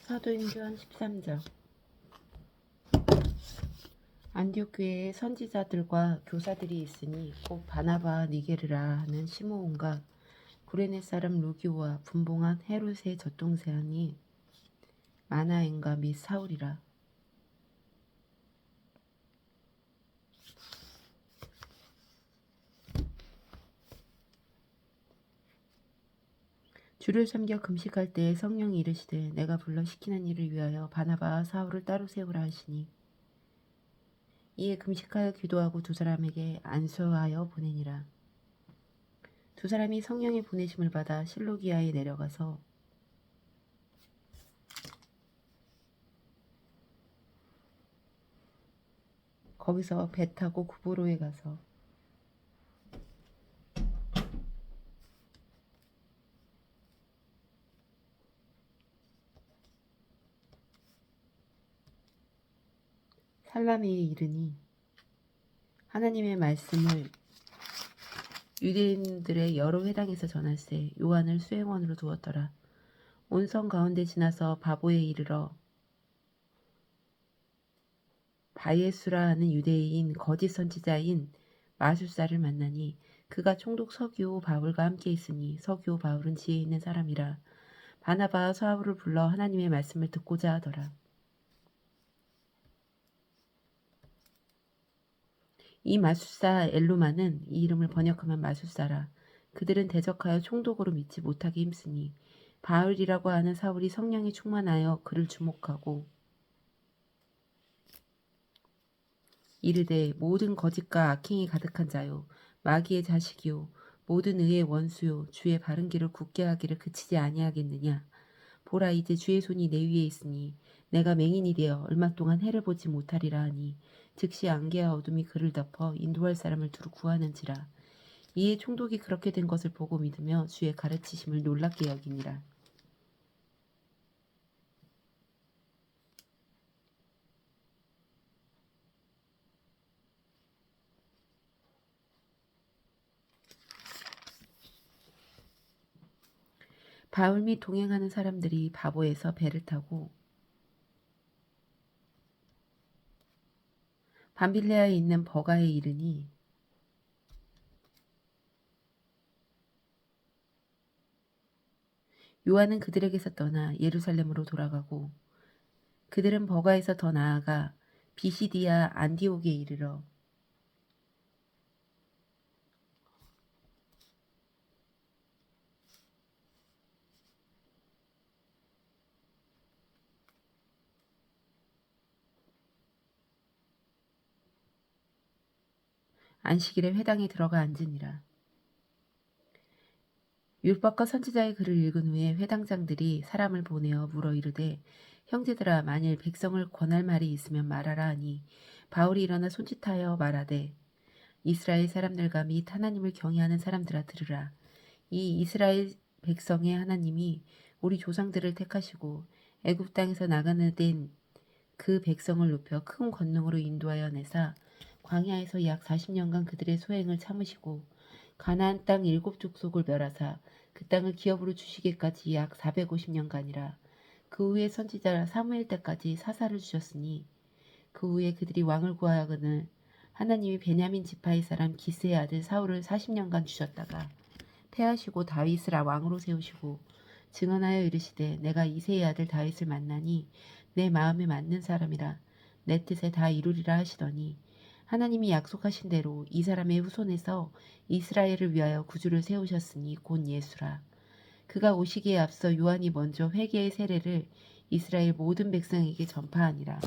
사도행전 13장. 안디옥 교회에 선지자들과 교사들이 있으니 곧 바나바 니게르라 하는 시므온과 구레네 사람 루기오와 분봉한 헤롯의 젖동생이 마나엔과 및 사울이라. 주를 섬겨 금식할 때에 성령이 이르시되 내가 불러 시키는 일을 위하여 바나바와 사울을 따로 세우라 하시니 이에 금식하여 기도하고 두 사람에게 안수하여 보내니라. 두 사람이 성령의 보내심을 받아 실로기아에 내려가서 거기서 배 타고 구브로에 가서 살라미에 이르니 하나님의 말씀을 유대인들의 여러 회당에서 전할세 요한을 수행원으로 두었더라. 온 성 가운데 지나서 바보에 이르러 바예수라 하는 유대인 거짓 선지자인 마술사를 만나니 그가 총독 서기오 바울과 함께 있으니 서기오 바울은 지혜 있는 사람이라. 바나바와 사울을 불러 하나님의 말씀을 듣고자 하더라. 이 마술사 엘루마는 이 이름을 번역하면 마술사라. 그들은 대적하여 총독으로 믿지 못하게 힘쓰니 바울이라고 하는 사울이 성령이 충만하여 그를 주목하고 이르되 모든 거짓과 악행이 가득한 자요 마귀의 자식이요 모든 의의 원수요 주의 바른 길을 굳게 하기를 그치지 아니하겠느냐. 보라 이제 주의 손이 내 위에 있으니 내가 맹인이 되어 얼마 동안 해를 보지 못하리라 하니 즉시 안개와 어둠이 그를 덮어 인도할 사람을 두루 구하는지라. 이에 총독이 그렇게 된 것을 보고 믿으며 주의 가르치심을 놀랍게 여기니라. 바울 및 동행하는 사람들이 바보에서 배를 타고 밤빌레아에 있는 버가에 이르니 요한은 그들에게서 떠나 예루살렘으로 돌아가고 그들은 버가에서 더 나아가 비시디아 안디옥에 이르러 안식일에 회당에 들어가 앉으니라. 율법과 선지자의 글을 읽은 후에 회당장들이 사람을 보내어 물어 이르되 형제들아 만일 백성을 권할 말이 있으면 말하라 하니 바울이 일어나 손짓하여 말하되 이스라엘 사람들과 및 하나님을 경외하는 사람들아 들으라. 이 이스라엘 백성의 하나님이 우리 조상들을 택하시고 애굽 땅에서 나가는 된 그 백성을 높여 큰 권능으로 인도하여 내사 광야에서 약 40년간 그들의 소행을 참으시고 가나안 땅 7족속을 멸하사 그 땅을 기업으로 주시기까지 약 450년간이라. 그 후에 선지자 사무엘 때까지 사사를 주셨으니 그 후에 그들이 왕을 구하거늘 하나님이 베냐민 지파의 사람 기스의 아들 사울을 40년간 주셨다가 패하시고 다윗을 왕으로 세우시고 증언하여 이르시되 내가 이새의 아들 다윗을 만나니 내 마음에 맞는 사람이라 내 뜻에 다 이루리라 하시더니 하나님이 약속하신 대로 이 사람의 후손에서 이스라엘을 위하여 구주를 세우셨으니 곧 예수라. 그가 오시기에 앞서 요한이 먼저 회개의 세례를 이스라엘 모든 백성에게 전파하니라.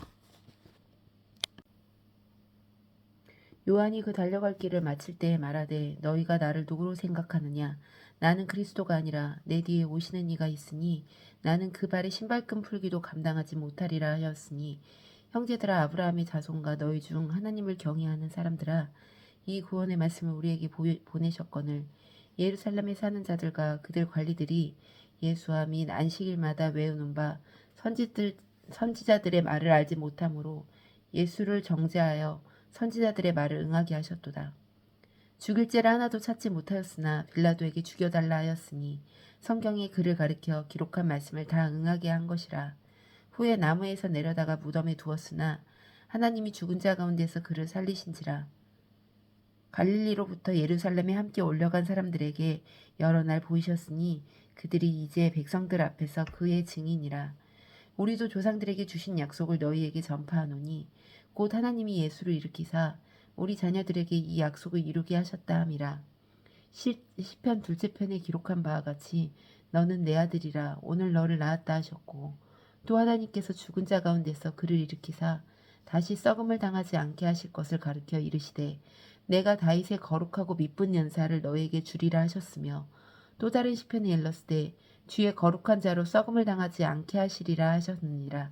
요한이 그 달려갈 길을 마칠 때에 말하되 너희가 나를 누구로 생각하느냐. 나는 그리스도가 아니라 내 뒤에 오시는 이가 있으니 나는 그 발에 신발끈 풀기도 감당하지 못하리라 하였으니 형제들아 아브라함의 자손과 너희 중 하나님을 경외하는 사람들아 이 구원의 말씀을 우리에게 보내셨거늘 예루살렘에 사는 자들과 그들 관리들이 예수와 및 안식일마다 외우는 바 선지자들의 말을 알지 못하므로 예수를 정죄하여 선지자들의 말을 응하게 하셨도다. 죽일 죄를 하나도 찾지 못하였으나 빌라도에게 죽여달라 하였으니 성경이 그를 가리켜 기록한 말씀을 다 응하게 한 것이라. 후에 나무에서 내려다가 무덤에 두었으나 하나님이 죽은 자 가운데서 그를 살리신지라. 갈릴리로부터 예루살렘에 함께 올라간 사람들에게 여러 날 보이셨으니 그들이 이제 백성들 앞에서 그의 증인이라. 우리도 조상들에게 주신 약속을 너희에게 전파하노니 곧 하나님이 예수를 일으키사 우리 자녀들에게 이 약속을 이루게 하셨다 함이라. 시편 둘째 편에 기록한 바와 같이 너는 내 아들이라 오늘 너를 낳았다 하셨고, 또 하나님께서 죽은 자 가운데서 그를 일으키사 다시 썩음을 당하지 않게 하실 것을 가르쳐 이르시되 내가 다윗의 거룩하고 미쁜 연사를 너에게 주리라 하셨으며, 또 다른 시편에 일렀으되 주의 거룩한 자로 썩음을 당하지 않게 하시리라 하셨느니라.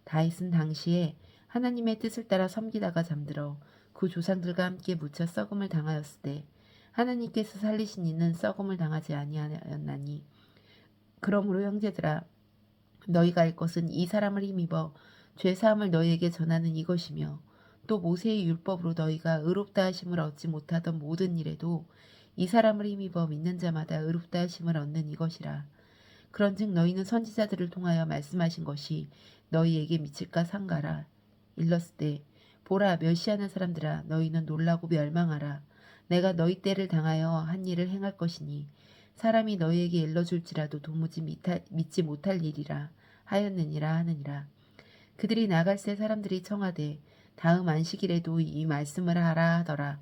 다윗은 당시에 하나님의 뜻을 따라 섬기다가 잠들어 그 조상들과 함께 묻혀 썩음을 당하였으되 하나님께서 살리신 이는 썩음을 당하지 아니하였나니, 그러므로 형제들아 너희가 알 것은 이 사람을 힘입어 죄사함을 너희에게 전하는 이것이며, 또 모세의 율법으로 너희가 의롭다 하심을 얻지 못하던 모든 일에도 이 사람을 힘입어 믿는 자마다 의롭다 하심을 얻는 이것이라. 그런즉 너희는 선지자들을 통하여 말씀하신 것이 너희에게 미칠까 상가라. 일렀으되 보라, 멸시하는 사람들아 너희는 놀라고 멸망하라. 내가 너희 때를 당하여 한 일을 행할 것이니 사람이 너희에게 일러줄지라도 도무지 믿지 못할 일이라 하였느니라 하느니라. 그들이 나갈새 사람들이 청하되 다음 안식일에도 이 말씀을 하라 하더라.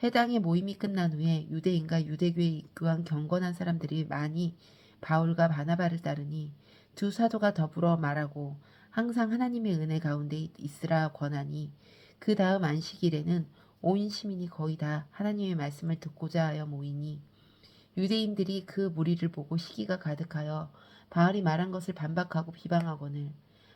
회당의 모임이 끝난 후에 유대인과 유대교에 입교한 경건한 사람들이 많이 바울과 바나바를 따르니 두 사도가 더불어 말하고 항상 하나님의 은혜 가운데 있으라 권하니, 그 다음 안식일에는 온 시민이 거의 다 하나님의 말씀을 듣고자 하여 모이니 유대인들이 그 무리를 보고 시기가 가득하여 바울이 말한 것을 반박하고 비방하거늘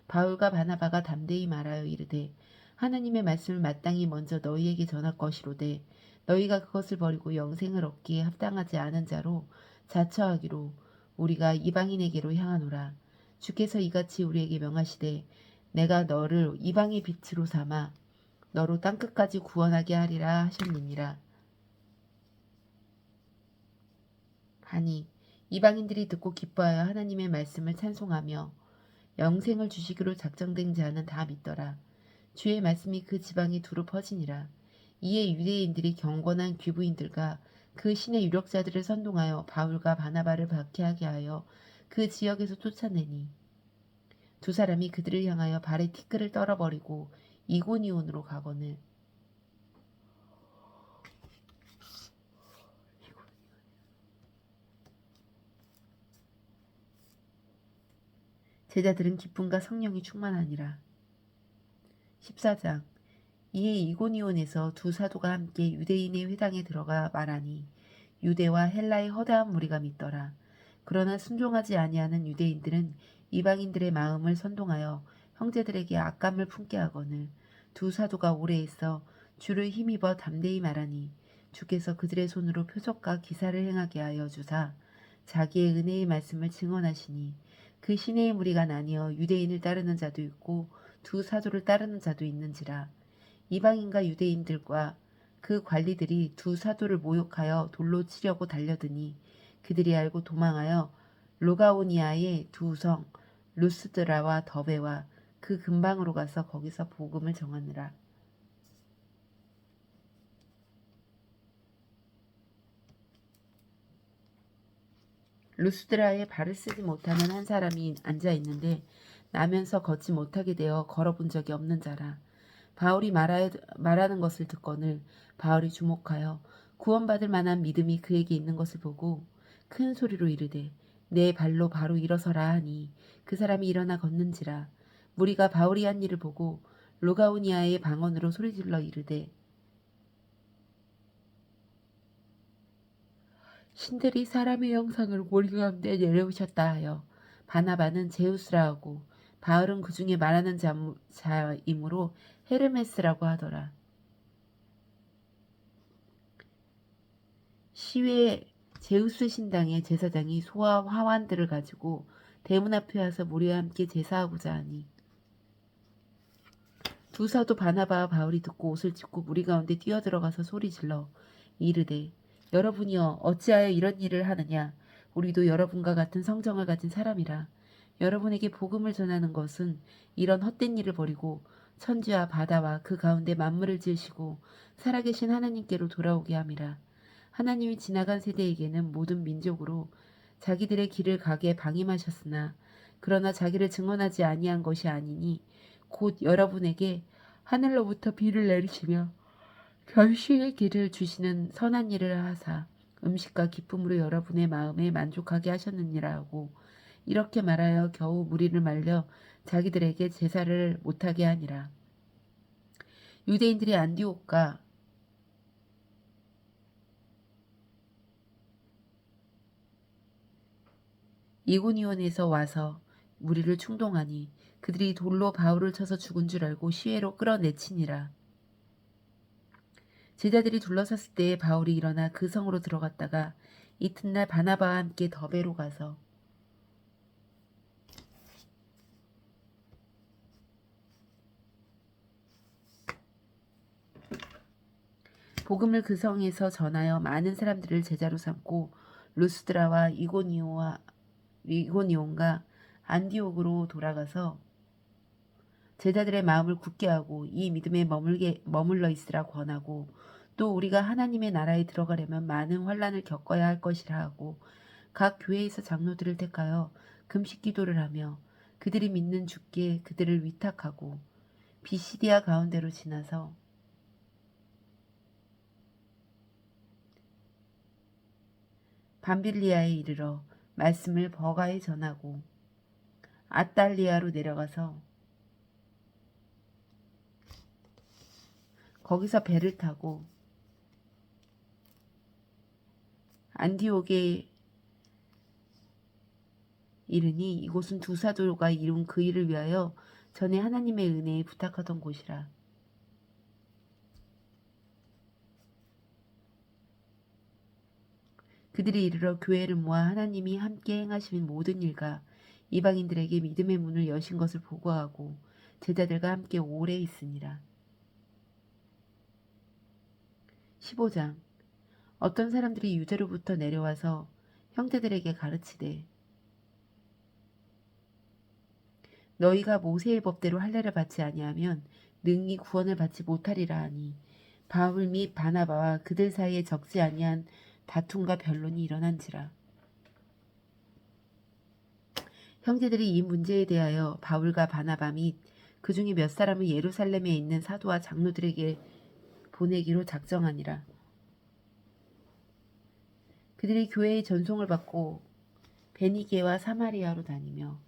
바울과 바나바가 담대히 말하여 이르되 하나님의 말씀을 마땅히 먼저 너희에게 전할 것이로되 너희가 그것을 버리고 영생을 얻기에 합당하지 않은 자로 자처하기로 우리가 이방인에게로 향하노라. 주께서 이같이 우리에게 명하시되 내가 너를 이방의 빛으로 삼아 너로 땅끝까지 구원하게 하리라 하셨느니라 하니, 이방인들이 듣고 기뻐하여 하나님의 말씀을 찬송하며 영생을 주시기로 작정된 자는 다 믿더라. 주의 말씀이 그 지방에 두루 퍼지니라. 이에 유대인들이 경건한 귀부인들과 그 신의 유력자들을 선동하여 바울과 바나바를 박해하게 하여 그 지역에서 쫓아내니 두 사람이 그들을 향하여 발에 티끌을 떨어버리고 이고니온으로 가거늘 제자들은 기쁨과 성령이 충만하니라. 14장. 이에 이고니온에서 두 사도가 함께 유대인의 회당에 들어가 말하니 유대와 헬라의 허다한 무리가 믿더라. 그러나 순종하지 아니하는 유대인들은 이방인들의 마음을 선동하여 형제들에게 악감을 품게 하거늘 두 사도가 오래 있어 주를 힘입어 담대히 말하니 주께서 그들의 손으로 표적과 기사를 행하게 하여 주사 자기의 은혜의 말씀을 증언하시니 그 시내의 무리가 나뉘어 유대인을 따르는 자도 있고 두 사도를 따르는 자도 있는지라. 이방인과 유대인들과 그 관리들이 두 사도를 모욕하여 돌로 치려고 달려드니 그들이 알고 도망하여 로가오니아의 두 성 루스드라와 더베와 그 근방으로 가서 거기서 복음을 전하느라. 루스드라에 발을 쓰지 못하는 한 사람이 앉아 있는데 나면서 걷지 못하게 되어 걸어본 적이 없는 자라. 바울이 말하는 것을 듣거늘 바울이 주목하여 구원받을 만한 믿음이 그에게 있는 것을 보고 큰 소리로 이르되 내 발로 바로 일어서라 하니 그 사람이 일어나 걷는지라. 무리가 바울이 한 일을 보고 로가오니아의 방언으로 소리질러 이르되 신들이 사람의 형상을 우리 가운데 내려오셨다 하여 바나바는 제우스라 하고 바울은 그 중에 말하는 자이므로 헤르메스라고 하더라. 시외 제우스 신당의 제사장이 소와 화환들을 가지고 대문 앞에 와서 무리와 함께 제사하고자 하니 두 사도 바나바와 바울이 듣고 옷을 찢고 무리 가운데 뛰어들어가서 소리질러 이르되 여러분이여 어찌하여 이런 일을 하느냐. 우리도 여러분과 같은 성정을 가진 사람이라. 여러분에게 복음을 전하는 것은 이런 헛된 일을 버리고 천지와 바다와 그 가운데 만물을 지으시고 살아계신 하나님께로 돌아오게 함이라. 하나님이 지나간 세대에게는 모든 민족으로 자기들의 길을 가게 방임하셨으나 그러나 자기를 증언하지 아니한 것이 아니니 곧 여러분에게 하늘로부터 비를 내리시며 결실의 길을 주시는 선한 일을 하사 음식과 기쁨으로 여러분의 마음에 만족하게 하셨느니라 하고 이렇게 말하여 겨우 무리를 말려 자기들에게 제사를 못하게 하니라. 유대인들이 안디옥과 이고니온에서 와서 무리를 충동하니 그들이 돌로 바울을 쳐서 죽은 줄 알고 시외로 끌어내치니라. 제자들이 둘러섰을 때에 바울이 일어나 그 성으로 들어갔다가 이튿날 바나바와 함께 더베로 가서 복음을 그 성에서 전하여 많은 사람들을 제자로 삼고 루스드라와 이고니온과 안디옥으로 돌아가서 제자들의 마음을 굳게 하고 이 믿음에 머물러 있으라 권하고 또 우리가 하나님의 나라에 들어가려면 많은 환난을 겪어야 할 것이라 하고 각 교회에서 장로들을 택하여 금식 기도를 하며 그들이 믿는 주께 그들을 위탁하고 비시디아 가운데로 지나서 밤빌리아에 이르러 말씀을 버가에 전하고 아달리아로 내려가서 거기서 배를 타고 안디옥에 이르니 이곳은 두 사도가 이룬 그 일을 위하여 전에 하나님의 은혜에 부탁하던 곳이라. 그들이 이르러 교회를 모아 하나님이 함께 행하시는 모든 일과 이방인들에게 믿음의 문을 여신 것을 보고하고 제자들과 함께 오래 있으니라. 15장. 어떤 사람들이 유대로부터 내려와서 형제들에게 가르치되 너희가 모세의 법대로 할례를 받지 아니하면 능히 구원을 받지 못하리라 하니 바울 및 바나바와 그들 사이에 적지 아니한 다툼과 변론이 일어난지라. 형제들이 이 문제에 대하여 바울과 바나바 및 그 중에 몇 사람을 예루살렘에 있는 사도와 장로들에게 보내기로 작정하니라. 그들이 교회의 전송을 받고 베니게와 사마리아로 다니며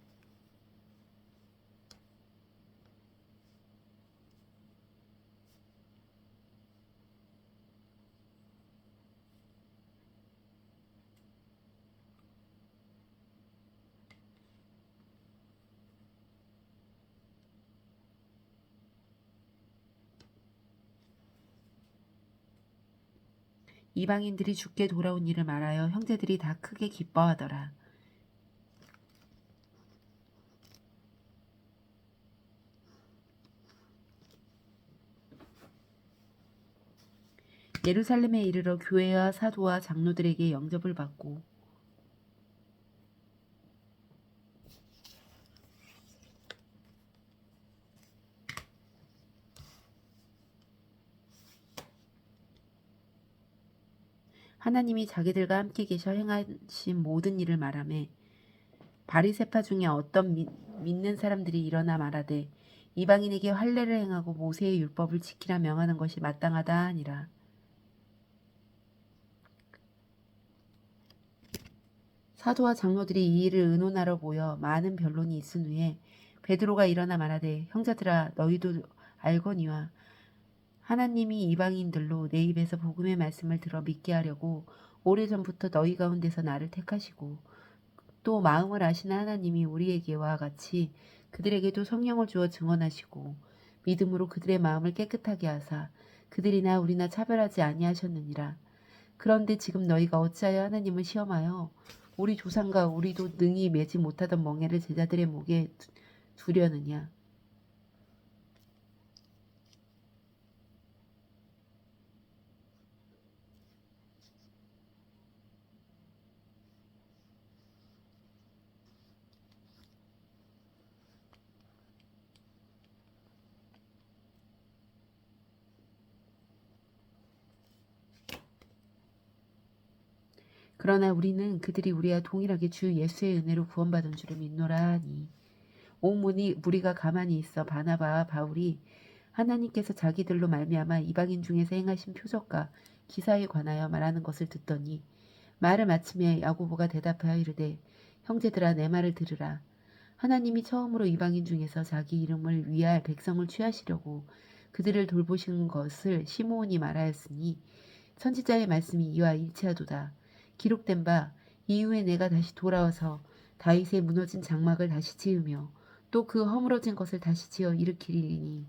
이방인들이 주께 돌아온 일을 말하여 형제들이 다 크게 기뻐하더라. 예루살렘에 이르러 교회와 사도와 장로들에게 영접을 받고 하나님이 자기들과 함께 계셔 행하신 모든 일을 말하매 바리새파 중에 어떤 믿는 사람들이 일어나 말하되 이방인에게 할례를 행하고 모세의 율법을 지키라 명하는 것이 마땅하다 하니라. 사도와 장로들이 이 일을 의논하러 모여 많은 변론이 있은 후에 베드로가 일어나 말하되 형제들아 너희도 알거니와 하나님이 이방인들로 내 입에서 복음의 말씀을 들어 믿게 하려고 오래전부터 너희 가운데서 나를 택하시고 또 마음을 아시는 하나님이 우리에게와 같이 그들에게도 성령을 주어 증언하시고 믿음으로 그들의 마음을 깨끗하게 하사 그들이나 우리나 차별하지 아니하셨느니라. 그런데 지금 너희가 어찌하여 하나님을 시험하여 우리 조상과 우리도 능히 매지 못하던 멍에를 제자들의 목에 두려느냐. 그러나 우리는 그들이 우리와 동일하게 주 예수의 은혜로 구원받은 줄을 믿노라 하니 온 무리가 가만히 있어 바나바와 바울이 하나님께서 자기들로 말미암아 이방인 중에서 행하신 표적과 기사에 관하여 말하는 것을 듣더니 말을 마치며 야고보가 대답하여 이르되 형제들아 내 말을 들으라. 하나님이 처음으로 이방인 중에서 자기 이름을 위할 백성을 취하시려고 그들을 돌보신 것을 시므온이 말하였으니 선지자의 말씀이 이와 일치하도다. 기록된 바 이후에 내가 다시 돌아와서 다윗의 무너진 장막을 다시 지으며 또 그 허물어진 것을 다시 지어 일으키리니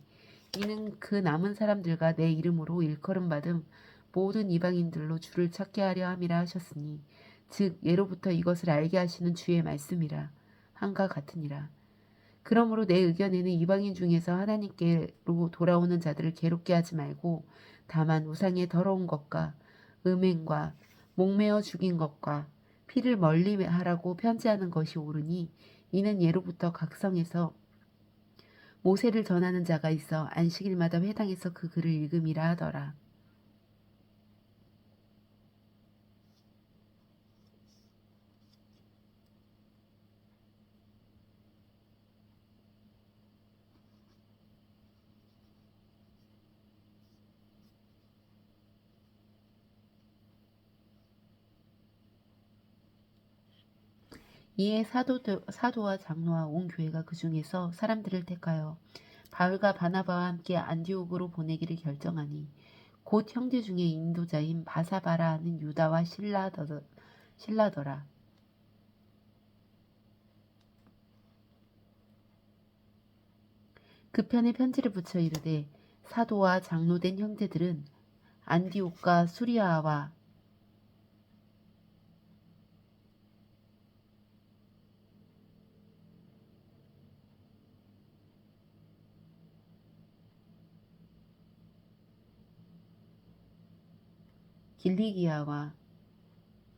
이는 그 남은 사람들과 내 이름으로 일컬음 받은 모든 이방인들로 주를 찾게 하려 함이라 하셨으니 즉 예로부터 이것을 알게 하시는 주의 말씀이라 한과 같으니라. 그러므로 내 의견에는 이방인 중에서 하나님께로 돌아오는 자들을 괴롭게 하지 말고 다만 우상의 더러운 것과 음행과 목매어 죽인 것과 피를 멀리 하라고 편지하는 것이 옳으니 이는 예로부터 각성에서 모세를 전하는 자가 있어 안식일마다 회당에서 그 글을 읽음이라 하더라. 이에 사도와 장로와 온 교회가 그 중에서 사람들을 택하여 바울과 바나바와 함께 안디옥으로 보내기를 결정하니 곧 형제 중에 인도자인 바사바라 하는 유다와 신라더라. 그 편에 편지를 붙여 이르되 사도와 장로된 형제들은 안디옥과 수리아와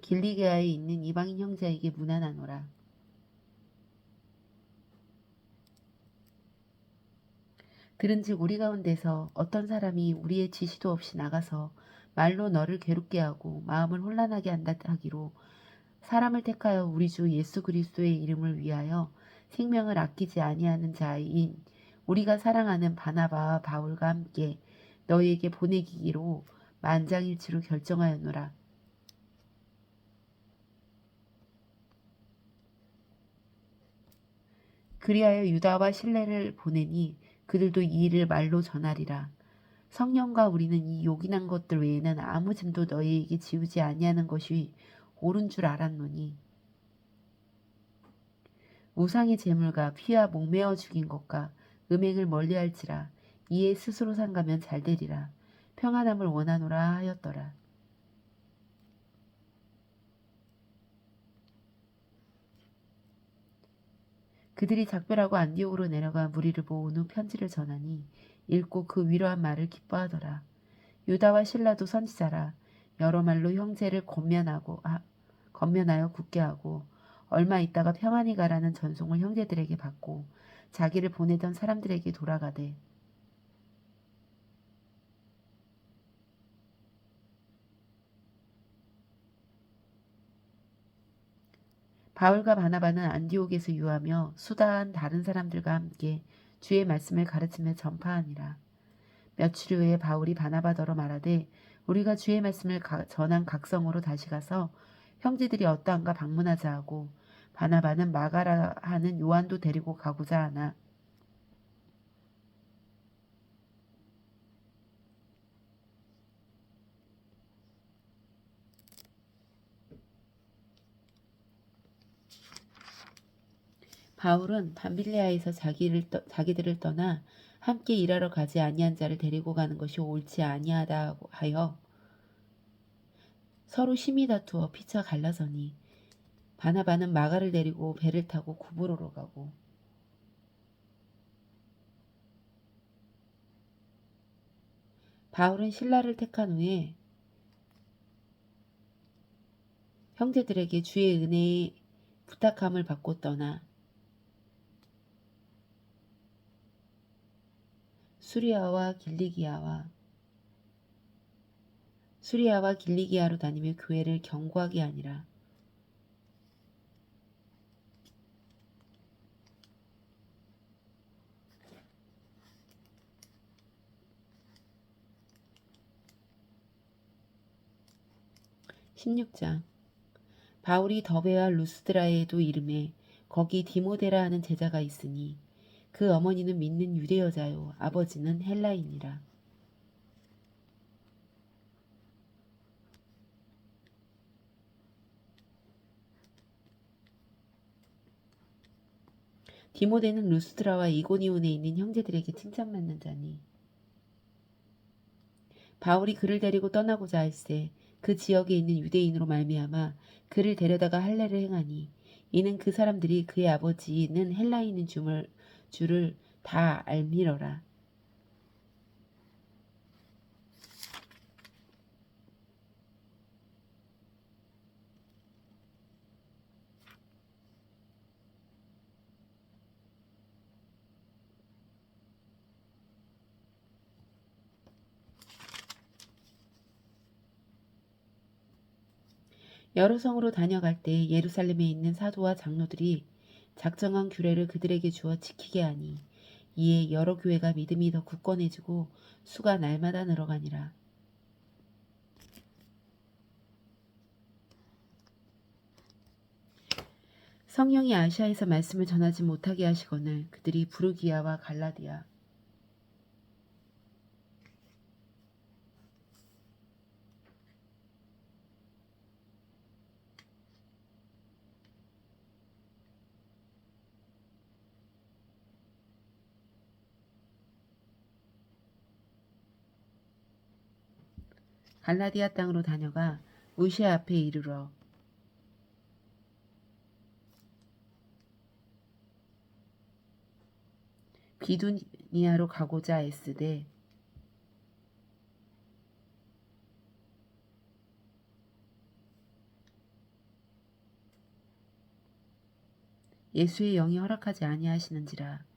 길리기아에 있는 이방인 형제에게 문안하노라. 들은즉 우리 가운데서 어떤 사람이 우리의 지시도 없이 나가서 말로 너를 괴롭게 하고 마음을 혼란하게 한다 하기로 사람을 택하여 우리 주 예수 그리스도의 이름을 위하여 생명을 아끼지 아니하는 자인 우리가 사랑하는 바나바와 바울과 함께 너희에게 보내기로 만장일치로 결정하였노라. 그리하여 유다와 실레를 보내니 그들도 이 일을 말로 전하리라. 성령과 우리는 이 요긴한 것들 외에는 아무 짐도 너희에게 지우지 아니하는 것이 옳은 줄 알았노니 우상의 제물과 피와 목매어 죽인 것과 음행을 멀리할지라. 이에 스스로 상가면 잘되리라. 평안함을 원하노라 하였더라. 그들이 작별하고 안디옥으로 내려가 무리를 모은 후 편지를 전하니 읽고 그 위로한 말을 기뻐하더라. 유다와 실라도 선지자라. 여러 말로 형제를 권면하여 굳게 하고 얼마 있다가 평안히 가라는 전송을 형제들에게 받고 자기를 보내던 사람들에게 돌아가되 바울과 바나바는 안디옥에서 유하며 수다한 다른 사람들과 함께 주의 말씀을 가르치며 전파하니라. 며칠 후에 바울이 바나바더러 말하되 우리가 주의 말씀을 전한 각성으로 다시 가서 형제들이 어떠한가 방문하자 하고 바나바는 마가라 하는 요한도 데리고 가고자 하나 바울은 밤빌리아에서 자기들을 떠나 함께 일하러 가지 아니한 자를 데리고 가는 것이 옳지 아니하다 하여 서로 심히 다투어 피차 갈라서니 바나바는 마가를 데리고 배를 타고 구브로로 가고 바울은 신라를 택한 후에 형제들에게 주의 은혜의 부탁함을 받고 떠나 수리아와 수리아와 길리기아로 다니며 교회를 경고하게 하니라. (16장) 바울이 더베와 루스드라에도 이르매 거기 디모데라 하는 제자가 있으니 그 어머니는 믿는 유대 여자요 아버지는 헬라인이라. 디모데는 루스드라와 이고니온에 있는 형제들에게 칭찬받는 자니 바울이 그를 데리고 떠나고자 할세 그 지역에 있는 유대인으로 말미암아 그를 데려다가 할례를 행하니 이는 그 사람들이 그의 아버지는 헬라인인 줄을 다 알미러라. 여러 성으로 다녀갈 때 예루살렘에 있는 사도와 장로들이 작정한 규례를 그들에게 주어 지키게 하니 이에 여러 교회가 믿음이 더 굳건해지고 수가 날마다 늘어가니라. 성령이 아시아에서 말씀을 전하지 못하게 하시거늘 그들이 부르기아와 갈라디아 땅으로 다녀가 무시아 앞에 이르러 비두니아로 가고자 애쓰되 예수의 영이 허락하지 아니하시는지라.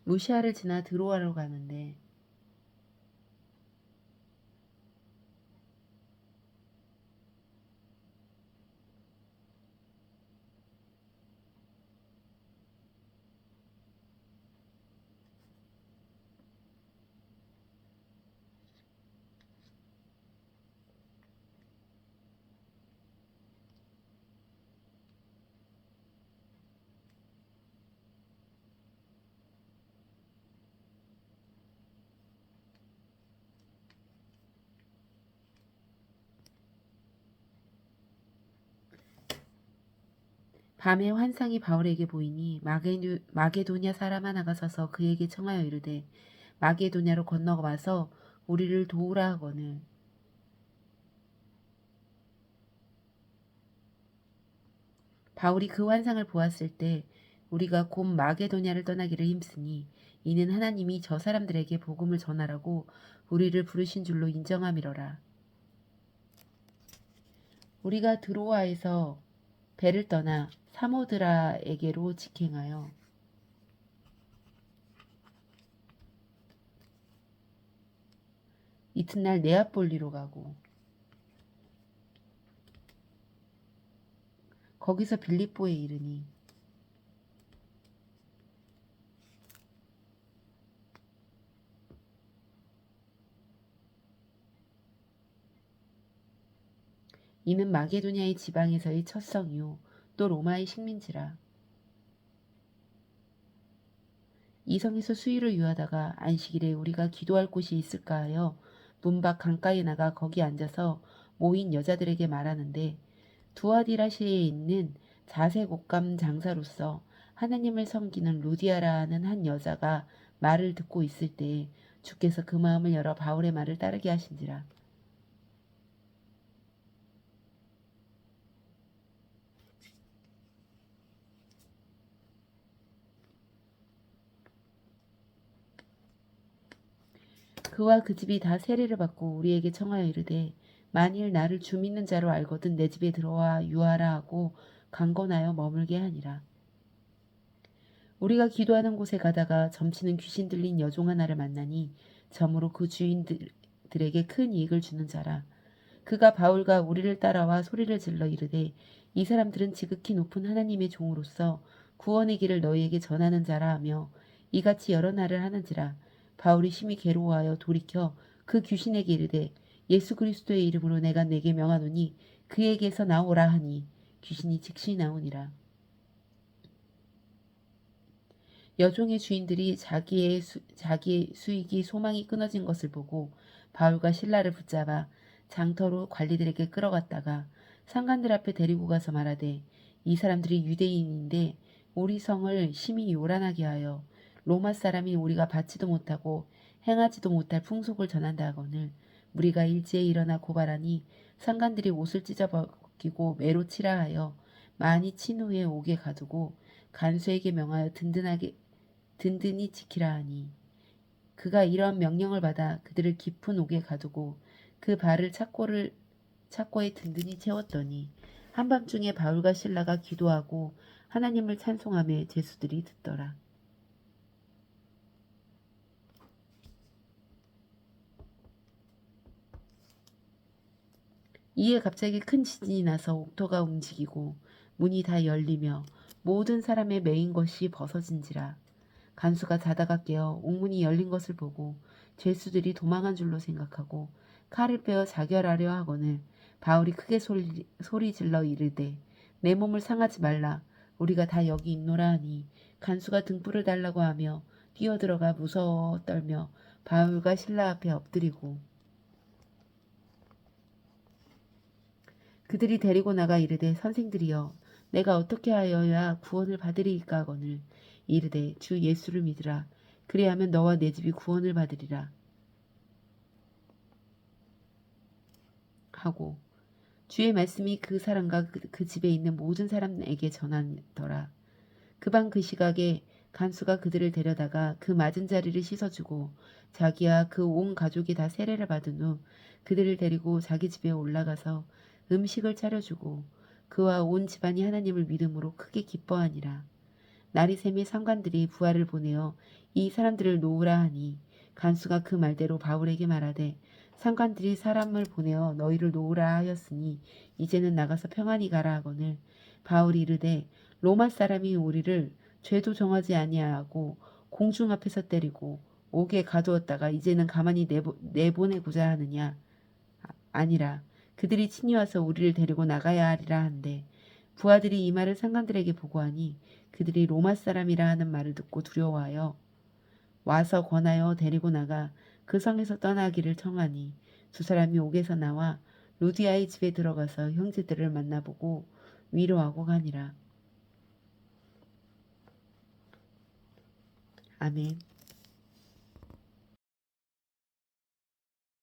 무시아를 지나 드로아로 가는데 밤에 환상이 바울에게 보이니 마게도냐 사람 하나가 서서 그에게 청하여 이르되 마게도냐로 건너가서 우리를 도우라 하거늘 바울이 그 환상을 보았을 때 우리가 곧 마게도냐를 떠나기를 힘쓰니 이는 하나님이 저 사람들에게 복음을 전하라고 우리를 부르신 줄로 인정함이러라. 우리가 드로아에서 배를 떠나 사모드라에게로 직행하여 이튿날 네아폴리로 가고 거기서 빌립보에 이르니 이는 마게도냐의 지방에서의 첫 성이요 또 로마의 식민지라. 이 성에서 수유를 유하다가 안식일에 우리가 기도할 곳이 있을까 하여 문 밖 강가에 나가 거기 앉아서 모인 여자들에게 말하는데 두아디라시에 있는 자색 옷감 장사로서 하나님을 섬기는 루디아라는 한 여자가 말을 듣고 있을 때에 주께서 그 마음을 열어 바울의 말을 따르게 하신지라. 그와 그 집이 다 세례를 받고 우리에게 청하여 이르되 만일 나를 주 믿는 자로 알거든 내 집에 들어와 유하라 하고 강권하여 머물게 하니라. 우리가 기도하는 곳에 가다가 점치는 귀신 들린 여종 하나를 만나니 점으로 그 주인들에게 큰 이익을 주는 자라. 그가 바울과 우리를 따라와 소리를 질러 이르되 이 사람들은 지극히 높은 하나님의 종으로서 구원의 길을 너희에게 전하는 자라 하며 이같이 여러 날을 하는지라. 바울이 심히 괴로워하여 돌이켜 그 귀신에게 이르되 예수 그리스도의 이름으로 내가 내게 명하노니 그에게서 나오라 하니 귀신이 즉시 나오니라. 여종의 주인들이 자기의 수익이 소망이 끊어진 것을 보고 바울과 신라를 붙잡아 장터로 관리들에게 끌어갔다가 상관들 앞에 데리고 가서 말하되 이 사람들이 유대인인데 우리 성을 심히 요란하게 하여 로마 사람인 우리가 받지도 못하고 행하지도 못할 풍속을 전한다 하거늘 우리가 일제에 일어나 고발하니 상관들이 옷을 찢어벗기고 매로 치라 하여 많이 친 후에 옥에 가두고 간수에게 명하여 든든히 지키라 하니 그가 이러한 명령을 받아 그들을 깊은 옥에 가두고 그 발을 착고에 든든히 채웠더니 한밤중에 바울과 신라가 기도하고 하나님을 찬송하며 제수들이 듣더라. 이에 갑자기 큰 지진이 나서 옥토가 움직이고 문이 다 열리며 모든 사람의 매인 것이 벗어진지라. 간수가 자다가 깨어 옥문이 열린 것을 보고 죄수들이 도망한 줄로 생각하고 칼을 빼어 자결하려 하거늘 바울이 크게 소리 질러 이르되 내 몸을 상하지 말라 우리가 다 여기 있노라 하니 간수가 등불을 달라고 하며 뛰어들어가 무서워 떨며 바울과 신라 앞에 엎드리고 그들이 데리고 나가 이르되 선생들이여 내가 어떻게 하여야 구원을 받으리이까 하거늘 이르되 주 예수를 믿으라 그리하면 너와 내 집이 구원을 받으리라 하고 주의 말씀이 그 사람과 그 집에 있는 모든 사람에게 전하더라. 그 밤 그 시각에 간수가 그들을 데려다가 그 맞은 자리를 씻어주고 자기와 그 온 가족이 다 세례를 받은 후 그들을 데리고 자기 집에 올라가서 음식을 차려주고 그와 온 집안이 하나님을 믿음으로 크게 기뻐하니라. 날이 새매 상관들이 부하를 보내어 이 사람들을 놓으라 하니 간수가 그 말대로 바울에게 말하되 상관들이 사람을 보내어 너희를 놓으라 하였으니 이제는 나가서 평안히 가라 하거늘 바울이 이르되 로마 사람이 우리를 죄도 정하지 아니하고 공중 앞에서 때리고 옥에 가두었다가 이제는 가만히 내보내고자 하느냐 아니라 그들이 친히 와서 우리를 데리고 나가야 하리라 한데 부하들이 이 말을 상관들에게 보고하니 그들이 로마 사람이라 하는 말을 듣고 두려워하여 와서 권하여 데리고 나가 그 성에서 떠나기를 청하니 두 사람이 옥에서 나와 루디아의 집에 들어가서 형제들을 만나보고 위로하고 가니라. 아멘.